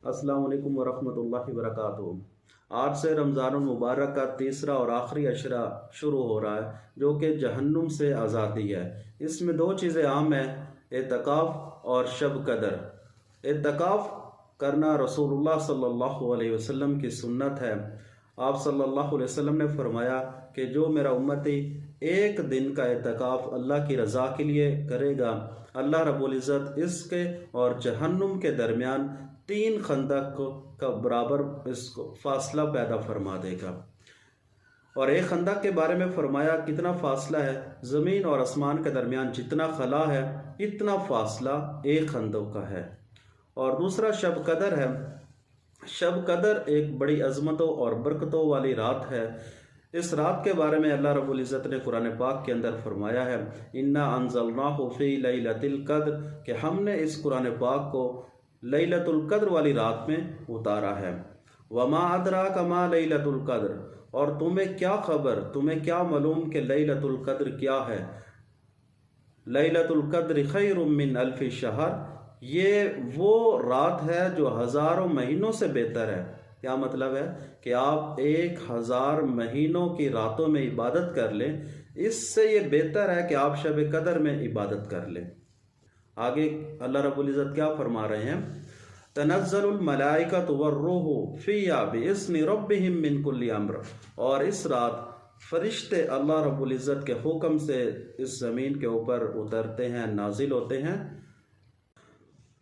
अस्सलाम वालेकुम वरहमतुल्लाहि वबरकातुहू। आज से रमज़ान मुबारक का तीसरा और आखिरी अशरा शुरू हो रहा है, जो कि जहन्नुम से आज़ादी है। इसमें दो चीज़ें आम हैं, एतकाफ़ और शब कदर। एतकाफ़ करना रसूलुल्लाह सल्लल्लाहु अलैहि वसल्लम की सुन्नत है। आप सल्लल्लाहु अलैहि वसल्लम ने फरमाया कि जो मेरा उम्मती एक दिन का एतकाफ़ अल्लाह की रज़ा के लिए करेगा, अल्लाह रब्बुल इज़्ज़त इसके और जहन्नुम के दरमियान 3 खंदक का बराबर इसको फासला पैदा फरमा देगा। और एक खंदक के बारे में फरमाया कितना फासला है, ज़मीन और आसमान के दरमियान जितना खला है इतना फासला एक खंदक का है। और दूसरा शब कदर है। शब कदर एक बड़ी अज़मतों और बरकतों वाली रात है। इस रात के बारे में अल्लाह रब्बुल इज़्ज़त ने कुरान पाक के अंदर फरमाया है, इन्ना अंज़लनाहु फ़ी लैलतिल क़द्र, कि हमने इस कुरान पाक को लैलतुल क़द्र वाली रात में उतारा है। वमा अदराका मा लैलतुल क़द्र, और तुम्हें क्या खबर, तुम्हें क्या मालूम कि लैलतुल क़द्र क्या है। लैलतुल क़द्र खैरुम मिन अल्फ़ि शहर, ये वो रात है जो हज़ारों महीनों से बेहतर है। क्या मतलब है कि आप 1000 महीनों की रातों में इबादत कर लें, इससे ये बेहतर है कि आप शब कदर में इबादत कर लें। आगे अल्लाह रब्बुल इज़्ज़त क्या फरमा रहे हैं, तनज़्ज़लुल मलाइकतु वर्रूहु फ़ीहा बिइज़्नि रब्बिहिम मिन कुल्लि अम्र, और इस रात फरिश्ते अल्लाह रब्बुल इज़्ज़त के हुक्म से इस ज़मीन के ऊपर उतरते हैं, नाजिल होते हैं।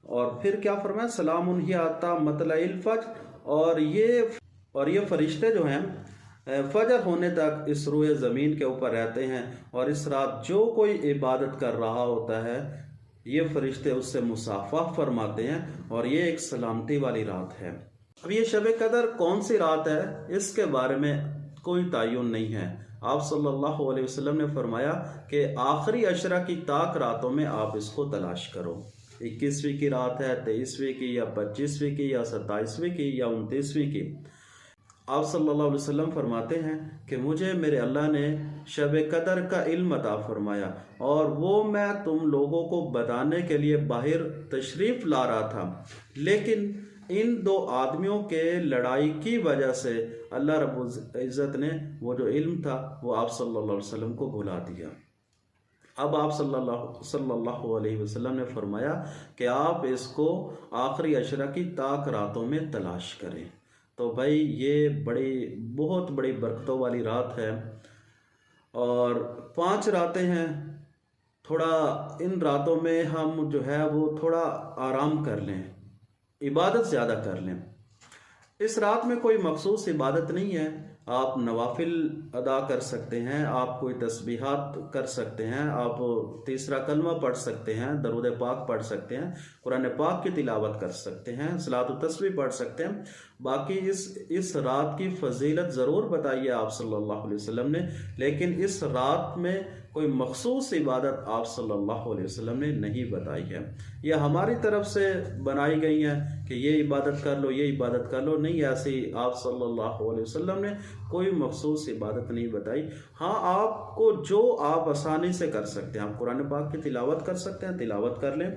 और फिर क्या फरमाया, सलामुन हिया हत्ता मतलइल फज्र, और ये फरिश्ते जो हैं फजर होने तक इस रूए ज़मीन के ऊपर रहते हैं। और इस रात जो कोई इबादत कर रहा होता है, ये फरिश्ते उससे मुसाफा फरमाते हैं, और ये एक सलामती वाली रात है। अब ये शब कदर कौन सी रात है, इसके बारे में कोई तयन नहीं है। आप सल्लल्लाहु अलैहि वसल्लम ने फरमाया कि आखिरी अशरा की ताक रातों में आप इसको तलाश करो। 21वीं की रात है, 23वीं की, या 25वीं की, या 27वीं की, या 29वीं की। आप सल्लल्लाहु अलैहि वसल्लम फरमाते हैं कि मुझे मेरे अल्लाह ने शब कदर का इल्म अता फरमाया, और वो मैं तुम लोगों को बताने के लिए बाहर तशरीफ़ ला रहा था, लेकिन इन दो आदमियों के लड़ाई की वजह से अल्लाह रब्बुल इज़्ज़त ने वो जो इल्म था वो आप सल्लल्लाहु अलैहि वसल्लम को भुला दिया। अब आप सल्लल्लाहु अलैहि वसल्लम ने फरमाया कि आप इसको आखिरी अशरा की ताक रातों में तलाश करें। तो भाई ये बहुत बड़ी बरकतों वाली रात है, और 5 रातें हैं। थोड़ा इन रातों में हम जो है वो थोड़ा आराम कर लें, इबादत ज़्यादा कर लें। इस रात में कोई मखसूस इबादत नहीं है। आप नवाफिल अदा कर सकते हैं, आप कोई तस्बीहात कर सकते हैं, आप तीसरा कलमा पढ़ सकते हैं, दरूद पाक पढ़ सकते हैं, कुरान पाक की तिलावत कर सकते हैं, सलात व तस्बीह पढ़ सकते हैं। बाकी इस रात की फजीलत ज़रूर बताई है आप सल्लल्लाहु अलैहि वसल्लम ने, लेकिन इस रात में कोई मखसूस इबादत आप सल्लल्लाहु अलैहि वसल्लम ने नहीं बताई है। यह हमारी तरफ से बनाई गई है कि ये इबादत कर लो, ये इबादत कर लो, नहीं, ऐसी आप सल्लल्लाहु अलैहि वसल्लम ने कोई मखसूस इबादत नहीं बताई। हाँ, आपको जो आप आसानी से कर सकते हैं, आप कुरान पाक की तिलावत कर सकते हैं, तिलावत कर लें।